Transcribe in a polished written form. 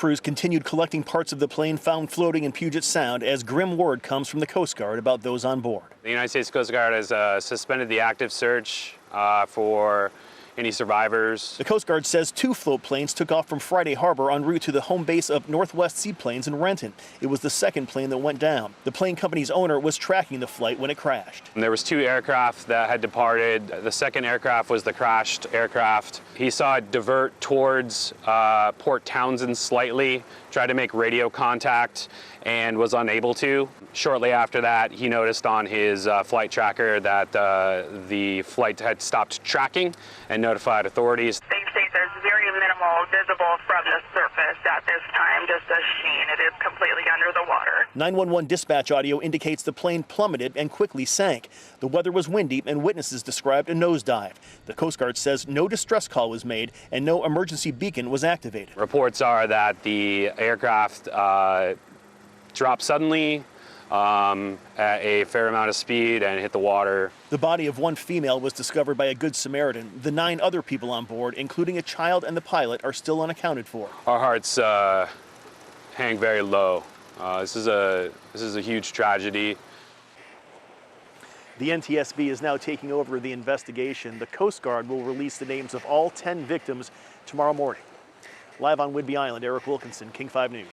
crews continued collecting parts of the plane found floating in Puget Sound as grim word comes from the Coast Guard about those on board. The United States Coast Guard has suspended the active search for any survivors. The Coast Guard says 2 float planes took off from Friday Harbor en route to the home base of Northwest Seaplanes in Renton. It was the second plane that went down. The plane company's owner was tracking the flight when it crashed. And there was 2 aircraft that had departed. The second aircraft was the crashed aircraft. He saw it divert towards Port Townsend slightly, tried to make radio contact and was unable to. Shortly after that, he noticed on his flight tracker that the flight had stopped tracking and notified authorities. They say there's very minimal visible from the surface at this time, just a sheen. It is completely under the water. 911 dispatch audio indicates the plane plummeted and quickly sank. The weather was windy and witnesses described a nosedive. The Coast Guard says no distress call was made and no emergency beacon was activated. Reports are that the aircraft dropped suddenly at a fair amount of speed and hit the water. The body of 1 female was discovered by a Good Samaritan. The 9 other people on board, including a child and the pilot, are still unaccounted for. Our hearts hang very low. This is a huge tragedy. The NTSB is now taking over the investigation. The Coast Guard will release the names of all 10 victims tomorrow morning. Live on Whidbey Island, Eric Wilkinson, King 5 News.